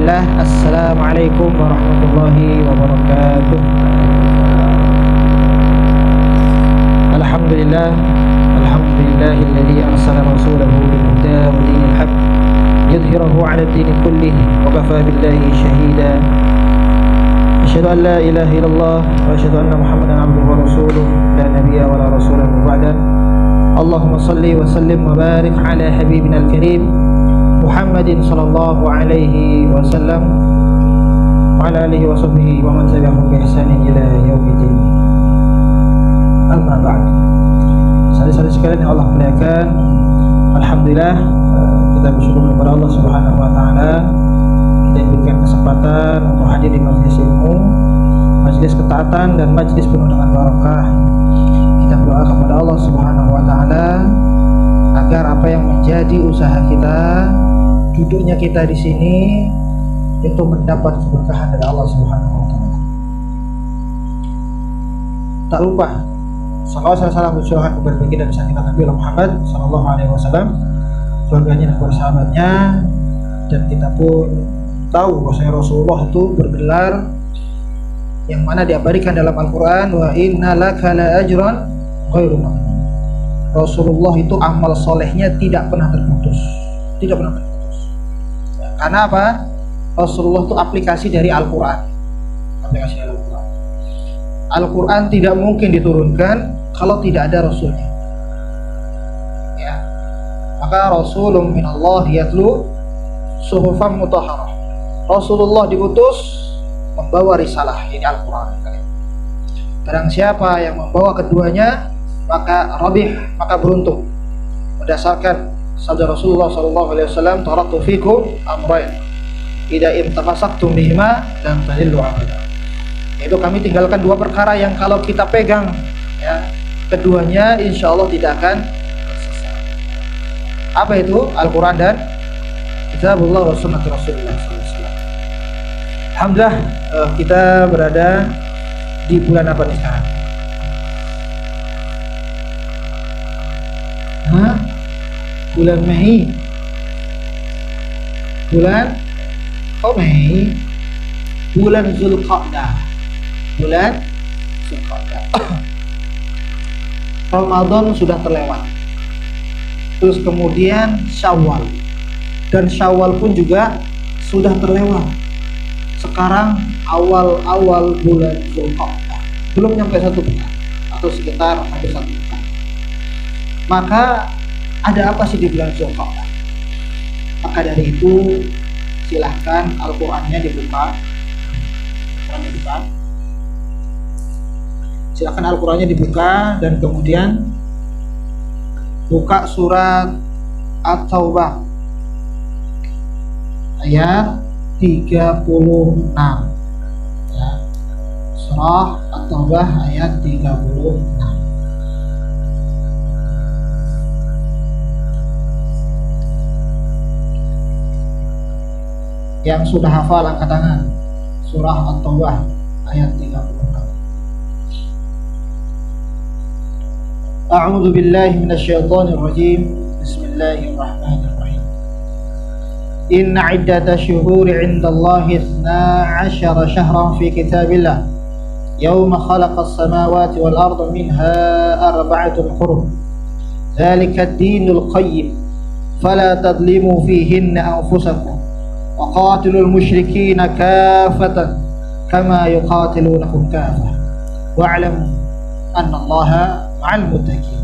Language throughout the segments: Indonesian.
Bismillah. Assalamualaikum warahmatullahi wabarakatuh. Alhamdulillah, alhamdulillahilladzi arsala rasulahu bil huda wa dinil haq yudhhirahu 'ala ad-din kullih wa kafa billahi shahida. Asyhadu an la ilaha illallah wa asyhadu anna Muhammadan 'abduhu wa rasuluh la nabiyya wa la rasula min ba'dah. Allahumma shalli wa sallim wa barik 'ala habibina al-karim Muhammadin sallallahu alaihi wasallam wa ala alihi wa sahbihi wa man tabi'ahum bi ihsanin ila yaumiddin. Amma ba'd. Saudara-saudara sekalian yang Allah muliakan, alhamdulillah kita bersyukur kepada Allah Subhanahu wa taala kita diberikan kesempatan untuk hadir di majelis ilmu, majelis ketaatan dan majelis penuh dengan barakah. Kita berdoa kepada Allah Subhanahu wa taala agar apa yang menjadi usaha kita, duduknya kita di sini itu mendapat keberkahan dari Allah Subhanahu wa taala. Tak lupa salawat dan salam bercurahkan kepada baginda dan kita Nabi Muhammad sallallahu alaihi wasallam, keluarganya dan para sahabatnya, dan kita pun tahu bahwa Rasulullah itu bergelar yang mana diabadikan dalam Al-Qur'an, wa inna laka la ajran ghairu mamnun. Rasulullah itu amal solehnya tidak pernah terputus, tidak pernah terputus. Karena apa? Rasulullah itu aplikasi dari Al-Quran. Aplikasi dari Al-Quran. Al-Quran tidak mungkin diturunkan kalau tidak ada Rasulnya. Ya. Maka Rasulun minallah yatlu suhufan mutahharah. Rasulullah diutus membawa risalah, ini Al-Quran. Barang siapa yang membawa keduanya, maka rabih, maka beruntung. Berdasarkan sabda Rasulullah SAW, taraktu fikum amrayn idza intamasaktum bihima lan tadillu abada. Yaitu kami tinggalkan dua perkara yang kalau kita pegang, ya, keduanya insya Allah tidak akan tersesat. Apa itu? Al-Quran dan Kitabullah wa Sunnah Rasulullah SAW. Alhamdulillah, kita berada di bulan apa nih sekarang? Bulan Mei. Bulan Mei. Bulan Zulqa'dah. Bulan Zulqa'dah. Ramadan sudah terlewat. Terus kemudian Syawal. Dan Syawal pun juga sudah terlewat. Sekarang awal-awal bulan Zulqa'dah. Belum sampai 1 bulan atau sekitar hampir 1 bulan. Maka ada apa sih di bulan Zulqa'dah? Maka dari itu silahkan Al-Qurannya dibuka. Silahkan Al-Qurannya dibuka dan kemudian buka surat At-Taubah ayat 36. Ya. Surah At-Taubah ayat 36. Yang sudah hafal angkat tangan. Surah At-Taubah ayat 36. A'udzu billahi minasyaitonir rajim. Bismillahirrahmanirrahim. Inna 'iddatash shuhuri 'indallahi 12 syahran fi kitabillah yawma khalaqas samawati wal arda minha arba'atun hurum. Dzalika ad-dinul qayyim fala tadlimu fihinna anfusakum وقاتلوا المشركين كافة كما يقاتلونكم كافة واعلموا أن الله مع المتقين.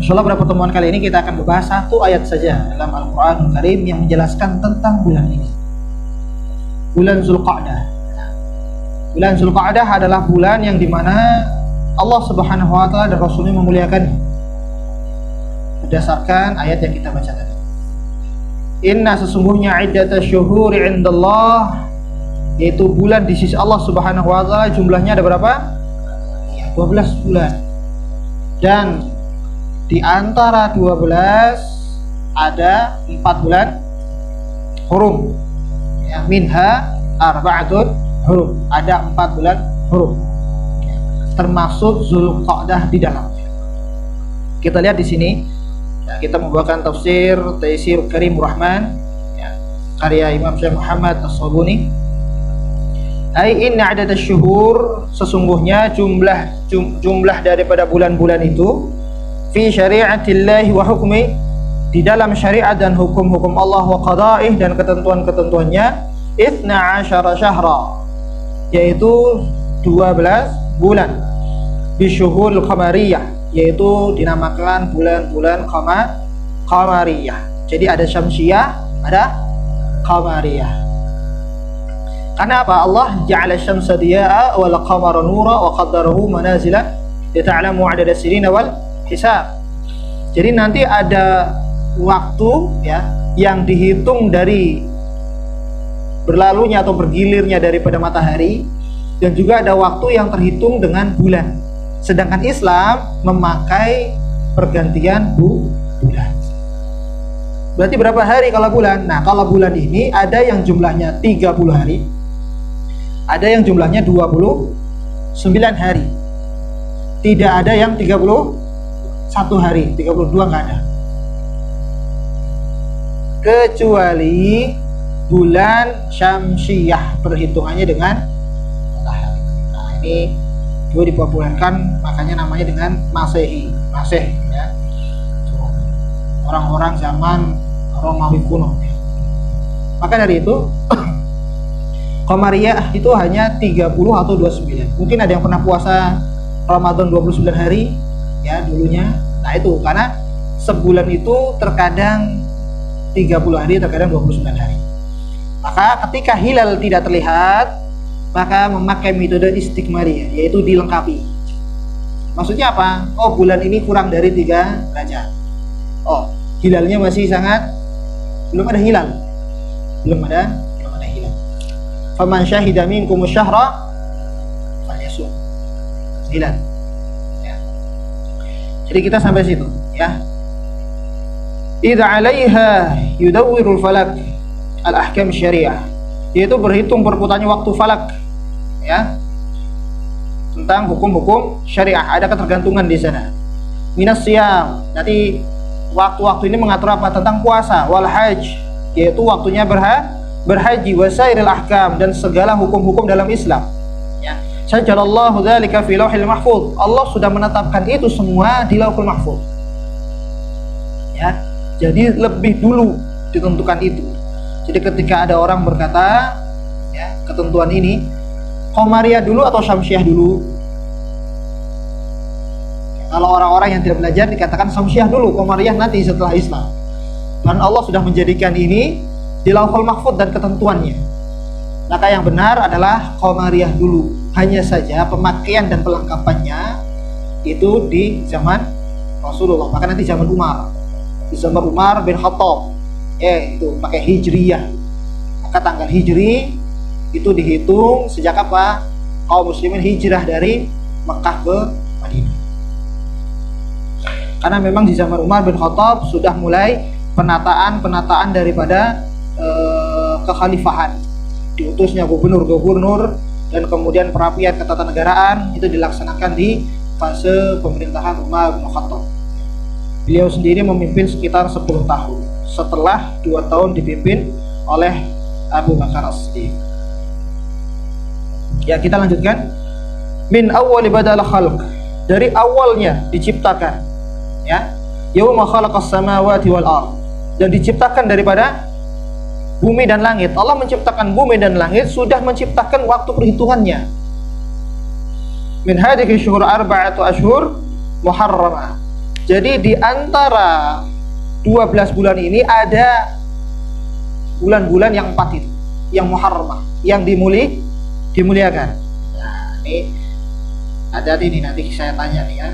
Insyaallah pada pertemuan kali ini kita akan membahas 1 ayat saja dalam Al-Qur'anul Karim yang menjelaskan tentang bulan ini. Bulan Zulqa'dah. Bulan Zulqa'dah adalah bulan yang dimana Allah Subhanahu wa taala dan Rasulnya memuliakannya. Berdasarkan ayat yang kita baca tadi. Inna sesungguhnya iddatash syuhuri 'indallah, yaitu bulan di sisi Allah Subhanahu wa taala jumlahnya ada berapa? 12 bulan. Dan di antara 12 ada 4 bulan hurum. Ya, minha arba'atun hurum. Ada 4 bulan hurum. Termasuk Zulqa'dah di dalamnya. Kita lihat di sini. Ya, kita membawakan tafsir Taisir Karim Rahman, ya, karya Imam Syekh Muhammad As-Sabuni. Ai inna adad asy-syuhur, sesungguhnya jumlah daripada bulan-bulan itu fi syari'atillahi wa hukmi, di dalam syariat dan hukum-hukum Allah, wa qada'ih, dan ketentuan-ketentuannya, 12 syahra, yaitu 12 bulan, bisyuhul qamariyah, yaitu dinamakan bulan-bulan qamariyah. Jadi ada syamsiyah, ada qamariyah. Karena apa? Allah ja'ala syamsa diya'a wal qamara nura wa qaddarahu manazila lita'lamu 'adada as-sinina wal hisab. Jadi nanti ada waktu ya yang dihitung dari berlalunya atau bergilirnya daripada matahari, dan juga ada waktu yang terhitung dengan bulan. Sedangkan Islam memakai pergantian bulan. Berarti berapa hari kalau bulan? Nah, kalau bulan ini ada yang jumlahnya 30 hari, ada yang jumlahnya 29 hari. Tidak ada yang 31 hari, 32 nggak ada. Kecuali bulan syamsiyah, perhitungannya dengan matahari. Nah, ini juga dipopulerkan, makanya namanya dengan Masehi, Maseh ya. Orang-orang zaman Romawi kuno. Maka dari itu Qamariyah itu hanya 30 atau 29. Mungkin ada yang pernah puasa Ramadan 29 hari ya dulunya. Nah itu karena sebulan itu terkadang 30 hari, terkadang 29 hari. Maka ketika hilal tidak terlihat, maka memakai metode istiqmariyah, yaitu dilengkapi. Maksudnya apa? Oh, bulan ini kurang dari 3 derajat. Oh, hilalnya masih sangat belum ada hilal. Belum ada hilal. Faman syahida minkum syahra falyasum. Hilal. Ya. Jadi kita sampai situ, ya. Idza 'alaiha yudawwirul falak al-ahkam syariah, yaitu berhitung berputarnya waktu falak, ya, tentang hukum-hukum syariah. Ada ketergantungan di sana. Minas siyam, nanti waktu-waktu ini mengatur apa? Tentang puasa. Wal hajj, yaitu waktunya berhaji. Wasairil ahkam, dan segala hukum-hukum dalam Islam, ya. Sajalallahu dzalika fi lauhil mahfuz, Allah sudah menetapkan itu semua di lauhul mahfuz, ya. Jadi lebih dulu ditentukan itu. Jadi ketika ada orang berkata, ya, ketentuan ini Qamariyah dulu atau Syamsiyah dulu? Kalau orang-orang yang tidak belajar dikatakan Syamsiyah dulu, Qamariyah nanti setelah Islam. Dan Allah sudah menjadikan ini di Lauhul Mahfuz dan ketentuannya. Maka yang benar adalah Qamariyah dulu. Hanya saja pemakaian dan pelengkapannya itu di zaman Rasulullah. Maka nanti zaman Umar, di zaman Umar bin Khattab, itu pakai hijriyah. Maka tanggal hijri itu dihitung sejak apa kaum muslimin hijrah dari Mekah ke Madinah. Karena memang di zaman Umar bin Khattab sudah mulai penataan daripada kekhalifahan. Diutusnya gubernur-gubernur dan kemudian perapian ketatanegaraan itu dilaksanakan di fase pemerintahan Umar bin Khattab. Beliau sendiri memimpin sekitar 10 tahun setelah 2 tahun dipimpin oleh Abu Bakar As-Siddiq. Ya, kita lanjutkan. Min awwali badal khalq, dari awalnya diciptakan, ya. Yauma khalaqas samawati wal ardh, dan diciptakan daripada bumi dan langit. Allah menciptakan bumi dan langit, sudah menciptakan waktu perhitungannya. Min hadhihi syuhur arba'atu ashhur muharramah. Jadi di antara 12 bulan ini ada bulan-bulan yang 4 itu, yang muharramah, yang dimuliakan. Nah, ini ada ini nanti saya tanya nih, ya.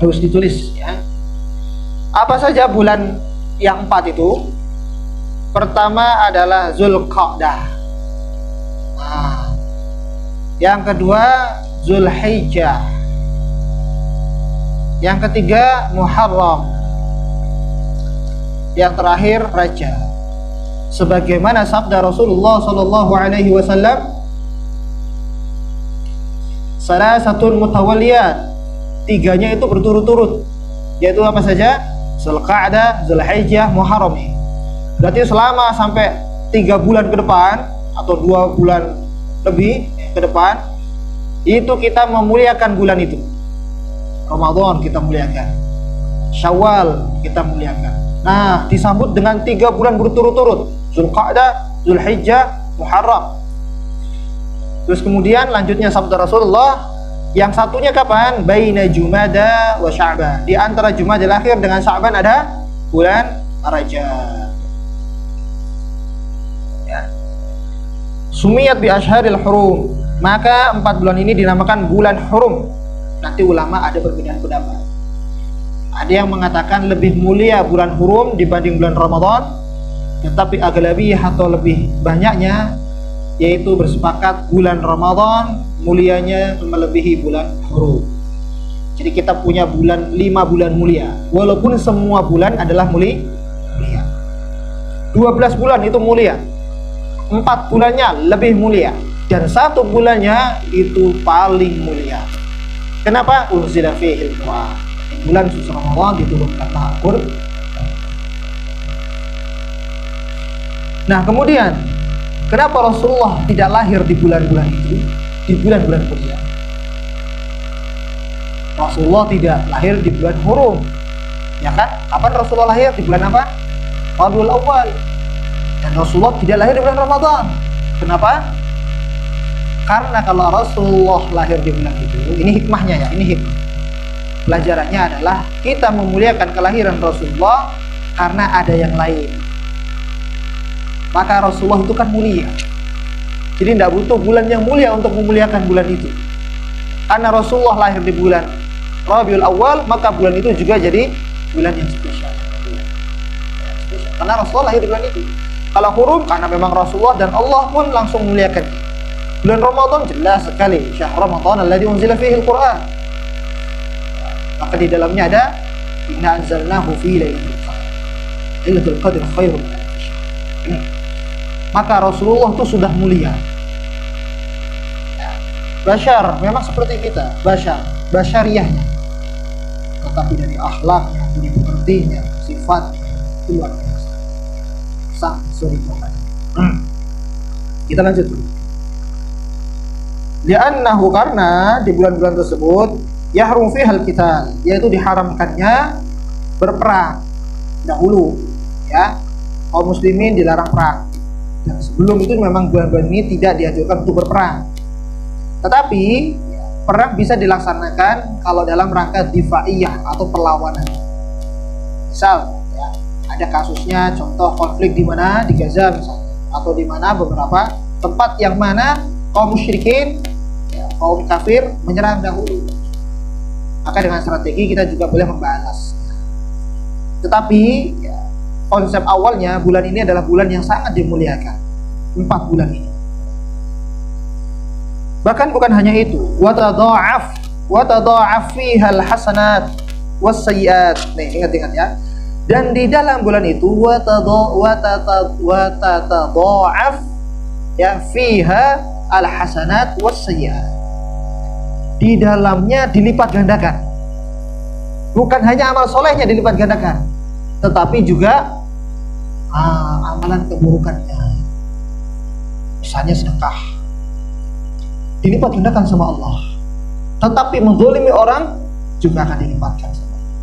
Harus ditulis, ya. Apa saja bulan yang 4 itu? Pertama adalah Zulqa'dah. Nah, yang kedua Zulhijjah. Yang ketiga Muharram. Yang terakhir Rajab. Sebagaimana sabda Rasulullah sallallahu alaihi wasallam, salasatun mutawalliyat, 3-nya itu berturut-turut, yaitu apa saja? Zulqa'dah, Zulhijjah, Muharram. Berarti selama sampai 3 bulan ke depan atau 2 bulan lebih ke depan, itu kita memuliakan bulan itu. Ramadan kita muliakan, Syawal kita muliakan. Nah, disambut dengan 3 bulan berturut-turut, Zulqa'dah, Zulhijjah, Muharram. Terus kemudian lanjutnya sabda Rasulullah, yang satunya kapan? Baina Jumada wa Sya'ban. Di antara Jumadil Akhir dengan Sya'ban ada bulan Rajab. Ya. Sumiyat bi Ashharil Hurum. Maka 4 bulan ini dinamakan bulan hurum. Nanti ulama ada perbedaan pendapat. Ada yang mengatakan lebih mulia bulan hurum dibanding bulan Ramadan, tetapi aghlabiyah atau lebih banyaknya yaitu bersepakat bulan Ramadan mulianya melebihi bulan hurum. Jadi kita punya 5 bulan mulia, walaupun semua bulan adalah mulia. 12 bulan itu mulia, 4 bulannya lebih mulia, dan 1 bulannya itu paling mulia. Kenapa? Unzila fihil Qur'an. Bulan suci Ramadan diturunkan Al-Qur'an. Nah, kemudian kenapa Rasulullah tidak lahir di bulan-bulan itu, di bulan-bulan mulia? Rasulullah tidak lahir di bulan hurum, ya kan? Kapan Rasulullah lahir? Di bulan apa? Rabiul Awal. Dan Rasulullah tidak lahir di bulan Ramadan. Kenapa? Karena kalau Rasulullah lahir di bulan itu, ini hikmahnya ya, ini hikmah. Pelajarannya adalah kita memuliakan kelahiran Rasulullah karena ada yang lain. Maka Rasulullah itu kan mulia. Jadi tidak butuh bulan yang mulia untuk memuliakan bulan itu. Karena Rasulullah lahir di bulan Rabiul Awal, maka bulan itu juga jadi bulan yang spesial. Karena Rasulullah lahir di bulan itu. Kalau hurum, karena memang Rasulullah dan Allah pun langsung memuliakan. Bulan Ramadan jelas sekali, syahr Ramadan alladzi unzila fihi al-Qur'an. Maka di dalamnya ada inna anzalnahu fi lailatul qadr khairun min alf syahr. Maka Rasulullah itu sudah mulia. Bashar, memang seperti kita, basyariahnya. Tetapi dari akhlaknya, budi pekertinya, sifatnya, itu luar biasa. Kita lanjut dulu. Li'annahu, karena di bulan-bulan tersebut yahrum fihal qital, yaitu diharamkannya berperang dahulu, ya. Kaum muslimin dilarang perang. Dan sebelum itu memang bulan-bulan ini tidak dianjurkan untuk berperang. Tetapi perang bisa dilaksanakan kalau dalam rangka difaiyah atau perlawanan. Misal, ya, ada kasusnya, contoh konflik di mana, di Gaza misalnya, atau di mana beberapa tempat yang mana kaum musyrikin, ya, kaum kafir menyerang dahulu. Maka dengan strategi kita juga boleh membalas. Tetapi ya, konsep awalnya bulan ini adalah bulan yang sangat dimuliakan. 4 bulan ini. Bahkan bukan hanya itu, wa tadha'af fiha al-hasanat was-sayyi'at. Nih, ingat-ingat ya. Dan di dalam bulan itu wa tadha'af ya fiha al-hasanat was-sayyi'at. Di dalamnya dilipat gandakan. Bukan hanya amal solehnya dilipat gandakan, tetapi juga amalan keburukannya. Misalnya sedekah, dilipat gandakan sama Allah. Tetapi menzalimi orang juga akan dilipatkan sama Allah.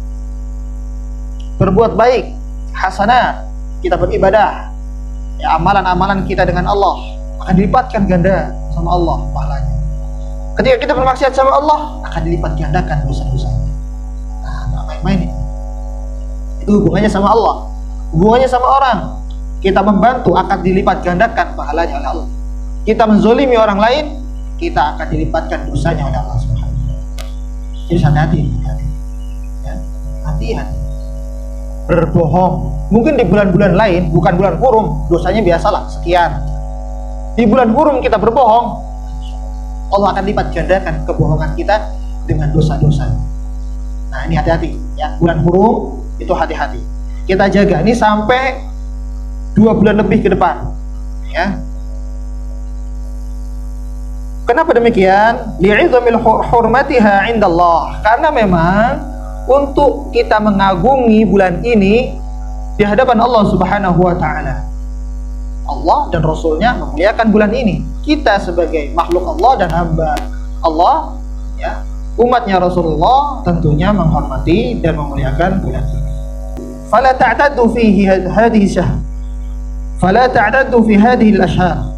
Berbuat baik, hasanah, kita beribadah, ya, amalan-amalan kita dengan Allah akan dilipatkan ganda sama Allah pahalanya. Ketika kita bermaksiat sama Allah, akan dilipat gandakan dosa-dosanya. Nah, nggak main-main ini. Itu hubungannya sama Allah, hubungannya sama orang. Kita membantu akan dilipat gandakan pahalanya oleh Allah. Kita menzolimi orang lain, kita akan dilipatkan dosanya oleh Allah Subhanahu wa taala. Jadi hati-hati, ya, hati-hati. Berbohong, mungkin di bulan-bulan lain, bukan bulan hurum, dosanya biasalah sekian. Di bulan hurum kita berbohong, Allah akan lipat gandakan kebohongan kita dengan dosa-dosa. Nah, ini hati-hati, ya. Bulan hurum itu hati-hati. Kita jaga ini sampai 2 bulan lebih ke depan, ya. Kenapa demikian? Li'izamil hurmatiha indallah. Karena memang untuk kita mengagungi bulan ini di hadapan Allah Subhanahu wa taala. Allah dan Rasulnya memuliakan bulan ini. Kita sebagai makhluk Allah dan hamba Allah, ya, umatnya Rasulullah tentunya menghormati dan memuliakan bulan ini. Fala ta'taddu fihi hadhihi syahr. Fala ta'taddu fi hadhihi al-ashhar.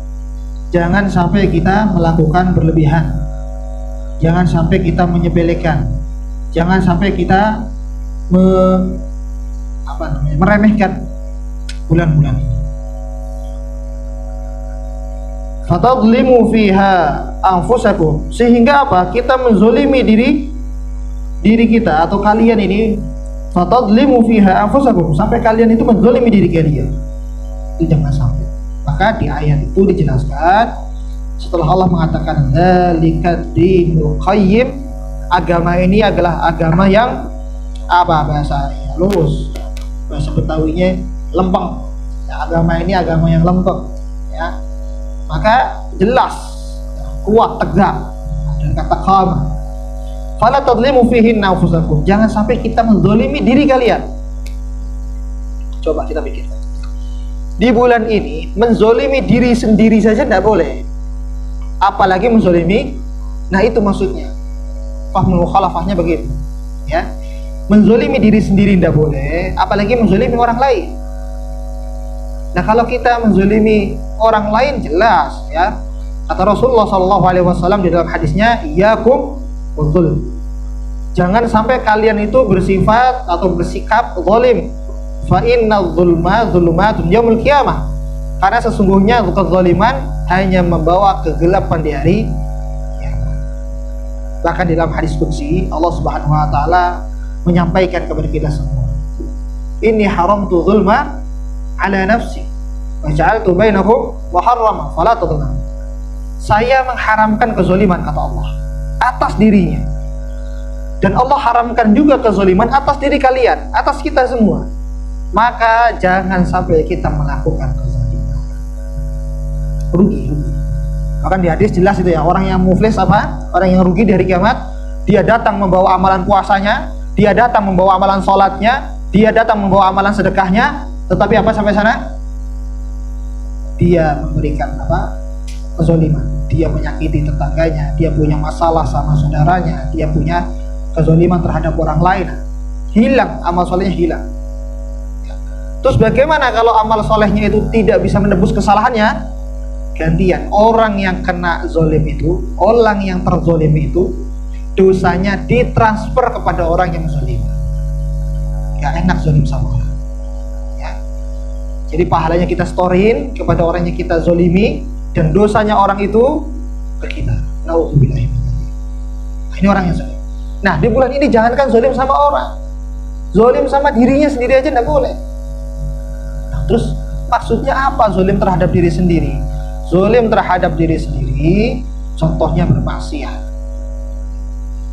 Jangan sampai kita melakukan berlebihan. Jangan sampai kita menyepelekan. Jangan sampai kita meremehkan bulan-bulan ini. Fatadlimu fiha anfusakum, sehingga apa? Kita menzolimi diri kita atau kalian ini. Fatadlimu fiha anfusakum, sampai kalian itu menzolimi diri kalian. Itu jangan sampai. Maka di ayat itu dijelaskan setelah Allah mengatakan dzalikad dinul qayyim, agama ini adalah agama yang apa bahasanya? Lurus. Bahasa Betawinya lempeng. Ya, agama ini agama yang lempeng, ya. Maka jelas, kuat, tegak, dan kata qama. Fala tadlimu fihi anfusakum, jangan sampai kita menzalimi diri kalian. Coba kita pikirkan. Di bulan ini menzalimi diri sendiri saja tidak boleh, apalagi menzalimi. Nah, itu maksudnya fahmul mukhalafahnya begitu, ya. Menzalimi diri sendiri tidak boleh, apalagi menzalimi orang lain. Nah, kalau kita menzalimi orang lain jelas, ya. Kata Rasulullah SAW di dalam hadisnya, iyyakum wadzulm. Jangan sampai kalian itu bersifat atau bersikap zalim. Fa inna dzulma dzulumatun yaumil qiyamah. Karena sesungguhnya kezaliman hanya membawa kegelapan di hari kiamat. Bahkan di dalam hadis qudsi Allah Subhanahu wa taala menyampaikan kepada kita semua, inni haramtu dzulma ala nafsi wa ja'altu bainakum muharrama fala tadhlimu. Saya mengharamkan kezaliman, kata Allah, atas dirinya. Dan Allah haramkan juga kezaliman atas diri kalian, atas kita semua. Maka jangan sampai kita melakukan kezaliman. Rugi. Bahkan di hadis jelas itu ya, orang yang muflis apa? Orang yang rugi di hari kiamat, dia datang membawa amalan puasanya, dia datang membawa amalan sholatnya, dia datang membawa amalan sedekahnya, tetapi apa sampai sana? Dia memberikan apa? Kezaliman. Dia menyakiti tetangganya, dia punya masalah sama saudaranya, dia punya kezaliman terhadap orang lain. Hilang, amal solehnya hilang. Terus bagaimana kalau amal solehnya itu tidak bisa menebus kesalahannya? Gantian, orang yang kena zolim itu, orang yang terzolimi itu, dosanya ditransfer kepada orang yang zolim. Gak enak zolim sama orang, ya. Jadi pahalanya kita storyin kepada orang yang kita zolimi, dan dosanya orang itu ke kita. Nauzubillah. Nah, ini orang yang zolim. Nah, di bulan ini jangankan zolim sama orang, zolim sama dirinya sendiri aja tidak boleh. Nah, terus maksudnya apa zolim terhadap diri sendiri? Zolim terhadap diri sendiri contohnya bermaksiat,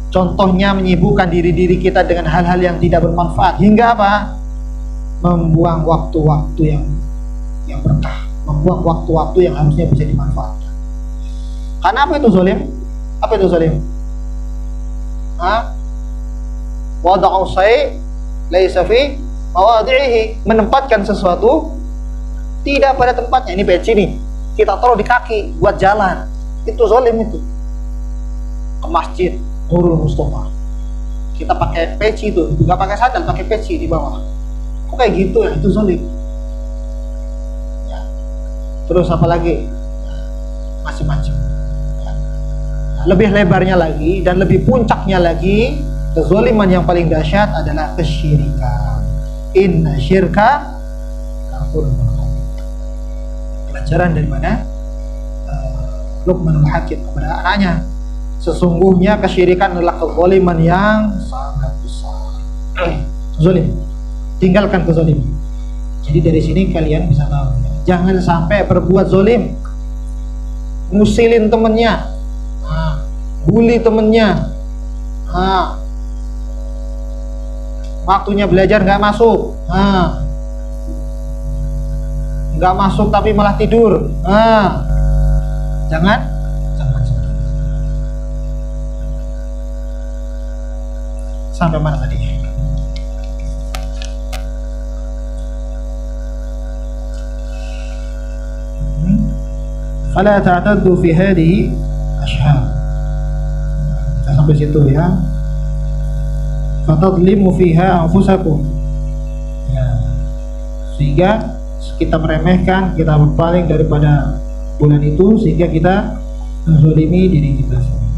contohnya menyibukkan diri kita dengan hal-hal yang tidak bermanfaat, hingga apa? Membuang waktu-waktu yang berkah, membuang waktu-waktu yang harusnya bisa dimanfaatkan. Karena apa itu zolim? Apa itu zolim? Wada'u syai' laisa fi mawadhi'ihi, menempatkan sesuatu tidak pada tempatnya. Ini peci nih, kita taruh di kaki buat jalan, itu zolim itu. Ke masjid Nurul Mustafa, kita pakai peci itu, nggak pakai sandal, pakai peci di bawah. Kok kayak gitu ya? Itu zolim. Ya. Terus apa lagi? Macam-macam. Ya. Lebih lebarnya lagi dan lebih puncaknya lagi, kezoliman yang paling dahsyat adalah kesyirikan. Inna syirka kafur. Pelajaran dari mana? Luqmanul Hakim kepada anaknya. Sesungguhnya kesyirikan adalah kezaliman yang sangat besar. Zalim. Tinggalkan kezaliman. Jadi dari sini kalian bisa tahu, jangan sampai berbuat zalim. Ngusilin temennya, bully temennya, waktunya belajar nggak masuk, nggak masuk tapi malah tidur. Jangan sampai mana tadi? fala ta'taddu fi hadhihi ashhar. Kita sampai situ ya. Fatadlimu fiha anfusakum. Ya. Sehingga kita meremehkan, kita berpaling daripada bulan itu, sehingga kita menzalimi diri kita sendiri.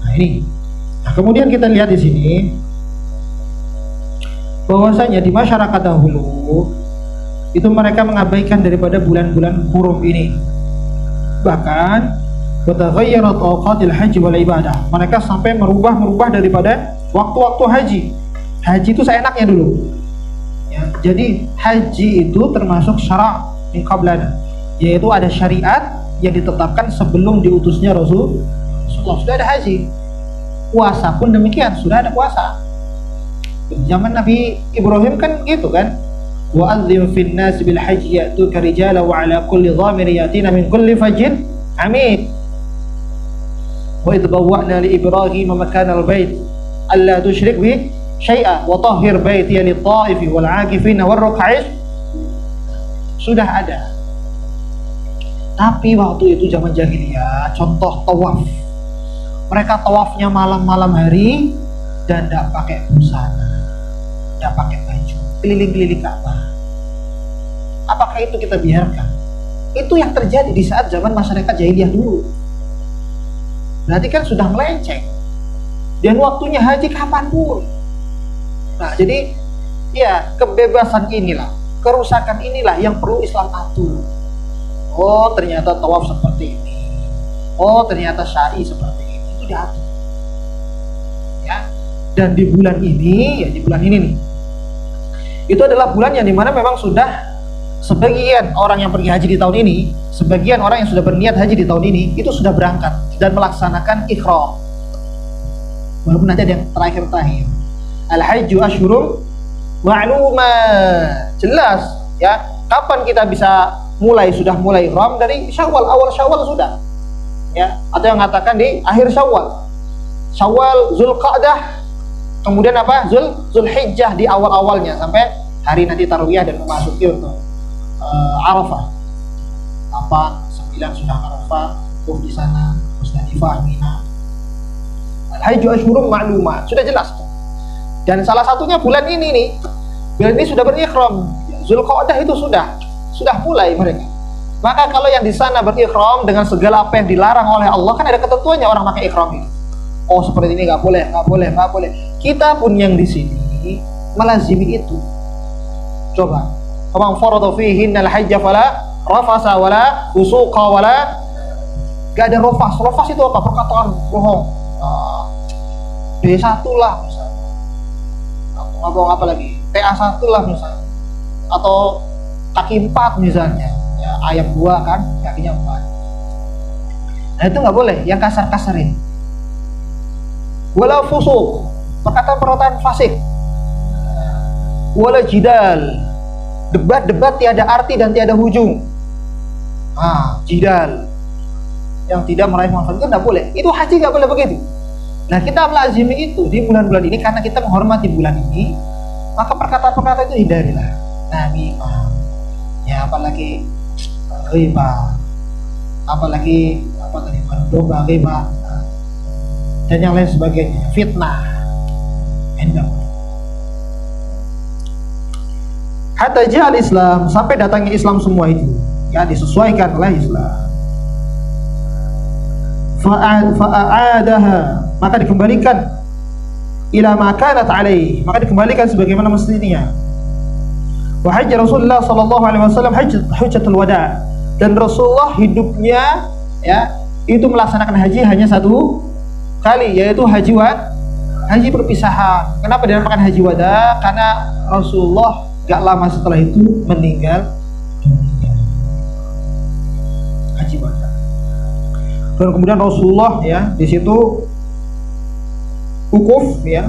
Nah ini. Nah, kemudian kita lihat di sini bahwasanya di masyarakat dahulu itu mereka mengabaikan daripada bulan-bulan hurum ini. Bahkan wataghayarat awqatil haji wal ibadah. Mereka sampai merubah daripada waktu-waktu haji. Haji itu seenaknya dulu. Ya, jadi haji itu termasuk syara' min qablana, yaitu ada syariat yang ditetapkan sebelum diutusnya Rasulullah. Sudah ada haji. Puasa pun demikian, sudah ada puasa. Zaman Nabi Ibrahim kan gitu kan. Wa adzim fin nas bil hajji ya'tuka rijala wa ala kulli dhamir yatina min kulli fajjin amid. Wa idh bawwa'na li Ibrahim makana al-bait alla tusyrik bi syai'a wa tahhir baiti lit-ta'ifi wal 'akifina war ruk'is. Sudah ada. Tapi waktu itu zaman jahiliyah, contoh tawaf. Mereka tawafnya malam-malam hari dan tidak pakai busana, tidak pakai baju, keliling-keliling Ka'bah. Apakah itu kita biarkan? Itu yang terjadi di saat zaman masyarakat jahiliyah dulu. Berarti kan sudah melenceng. Dan waktunya haji kapanpun. Nah, jadi ya kebebasan inilah, kerusakan inilah yang perlu Islam atur. Oh, ternyata tawaf seperti ini. Oh, ternyata syai seperti ini. Itu diatur. Ya. Dan di bulan ini, ya di bulan ini nih, itu adalah bulan yang dimana memang sudah sebagian orang yang pergi haji di tahun ini, sebagian orang yang sudah berniat haji di tahun ini, itu sudah berangkat dan melaksanakan ihram. Walaupun nanti ada yang terakhir-terakhir. Al-hajju ashhurum ma'lumat. Jelas ya, kapan kita bisa mulai, sudah mulai ihram dari Syawal, awal Syawal sudah. Ya, atau yang mengatakan di akhir Syawal. Syawal, Zulqa'dah, kemudian apa? Zulhijjah di awal-awalnya sampai hari nanti tarwiyah dan memasuki untuk Arafah. 8, 9 sudah Arafah, wukuf di sana, Musdalifah, Mina. Al-hajju ashhurum ma'lumat, sudah jelas. Dan salah satunya bulan ini nih. Bulan ini sudah berihram. Zulqa'dah itu sudah mulai mereka. Maka kalau yang di sana berihram dengan segala apa yang dilarang oleh Allah, kan ada ketentuannya orang pakai ihram itu. Oh, seperti ini nggak boleh. Kita pun yang di sini melazimi itu. Coba, "Faman farada fihinna al-hajja fala rafasa wala fusuqa wala." Gak ada rafas. Rafas itu apa? Perkataan bohong. B1 lah misalnya. Atau apa lagi? TA1 lah misalnya. Atau kaki 4 misalnya. Ya, ayat 2 kan, kakinya 4. Nah, itu nggak boleh, yang kasar-kasarin. Wala fusuq, perkataan-perkataan fasik. Wala jidal, debat-debat tiada arti dan tiada ujung. Jidal yang tidak meraih manfaat itu tidak boleh. Itu haji nggak boleh begitu. Nah, kita melazimi itu di bulan-bulan ini karena kita menghormati bulan ini, maka perkataan-perkataan itu hindarilah. Namimah, ya apalagi riba, apalagi apa tadi, domba riba, dan yang lain sebagainya, fitnah, enggak. Hatta ja'al Islam, sampai datangnya Islam semua itu, ya disesuaikan oleh Islam. Fa'adaha, maka dikembalikan ila ma kanat alaih, maka dikembalikan sebagaimana mestinya. Wa hajja Rasulullah sallallahu alaihi wasallam hajjatul wada, dan Rasulullah hidupnya ya itu melaksanakan haji hanya satu kali, yaitu haji perpisahan. Kenapa dinamakan haji wada? Karena Rasulullah gak lama setelah itu meninggal dunia. Haji wada. Dan kemudian Rasulullah ya di situ wukuf ya.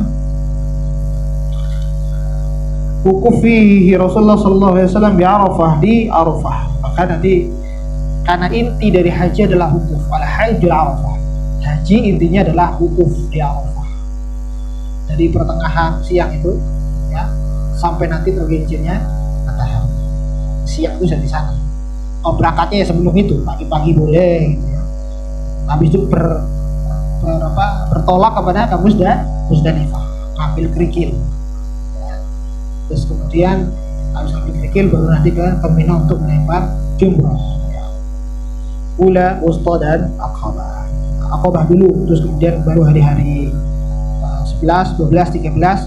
Wukuf fihi Rasulullah sallallahu alaihi wasallam di Arafah, di Arafah. Maka nanti karena inti dari haji adalah wukuf, al-hajjul Arafah. Haji intinya adalah wukuf di Arafah. Dari pertengahan siang itu ya sampai nanti tergelincirnya matahari. Siang itu sudah di sana. berangkatnya ya sebelum itu, pagi-pagi boleh gitu ya. Habis itu bertolak kepada Musdalifah, ngambil kerikil. Terus kemudian habis ngambil kerikil baru nanti ke Mina untuk melempar jumroh. Ula, wusta dan Aqabah. Aqabah dulu, terus kemudian baru hari-hari 11, 12, 13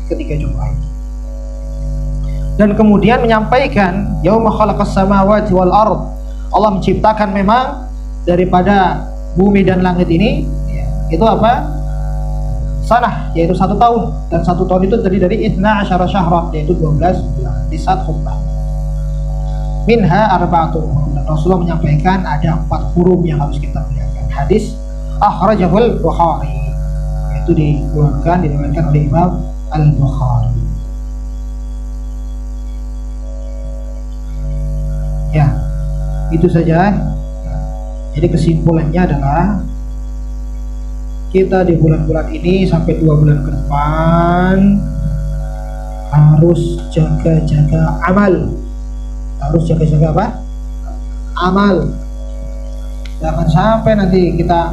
ketika jumroh itu. Dan kemudian menyampaikan yauma khalaqas samawati wal ard. Allah menciptakan memang daripada bumi dan langit ini ya, itu apa? Sanah, yaitu 1 tahun, dan 1 tahun itu terdiri dari 12 syahran, yaitu 12 bulan di saat khutbah. Minha arba'atun hurum, dan Rasulullah menyampaikan ada 4 hurum yang harus kita muliakan. Hadis akhrajahul Bukhari, yaitu diriwayatkan oleh Imam Al-Bukhari. Ya, itu saja. Jadi kesimpulannya adalah kita di bulan-bulan ini sampai 2 bulan ke depan harus jaga-jaga amal. Harus jaga-jaga apa? Amal. Jangan sampai nanti kita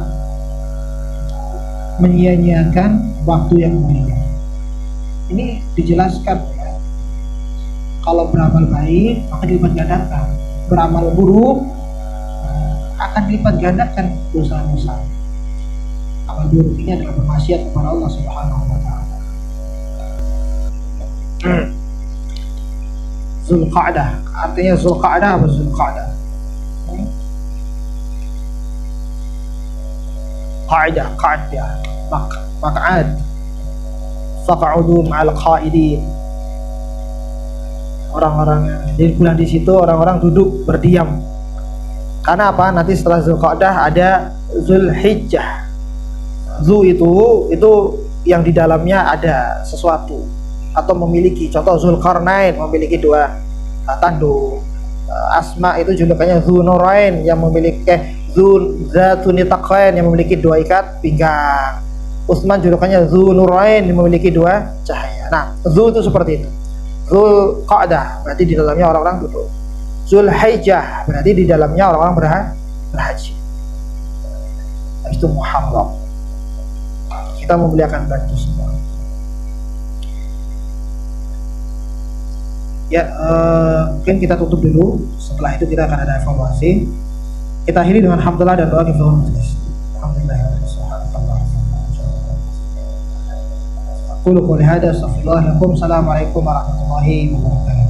menyia-nyiakan waktu yang mulia. Ini dijelaskan ya. Kalau beramal baik maka dilipat gandakan, beramal buruk akan dilipat gandakan dosa-dosa. Amal buruk ini adalah bermaksiat kepada Allah Subhanahu wa taala. Zulqa'dah, artinya Zulqa'dah apa Zulqa'dah? Qa'dah, maq'ad. Faq'udu ma'al qa'idin. Orang-orang di bulan di situ orang-orang duduk berdiam. Karena apa? Nanti setelah Zulqa'dah ada Zulhijjah. Zu itu yang di dalamnya ada sesuatu atau memiliki. Contoh Zulkarnain memiliki 2 tanduk. Asma itu julukannya Dzunurain yang memiliki Zatunitaqain yang memiliki 2 ikat pinggang. Utsman julukannya Dzunurain yang memiliki 2 cahaya. Nah, Zu itu seperti itu. Zulqa'dah berarti di dalamnya orang-orang duduk. Zulhijjah berarti di dalamnya orang-orang berhaji. Itu Muharram. Kita memuliakan bulan itu semua. Ya, mungkin kita tutup dulu. Setelah itu kita akan ada evaluasi. Kita akhiri dengan hamdalah dan doa kifayah majelis. Alhamdulillah. Qul qul hada astaghfirullah lakum. Assalamualaikum warahmatullahi wabarakatuh.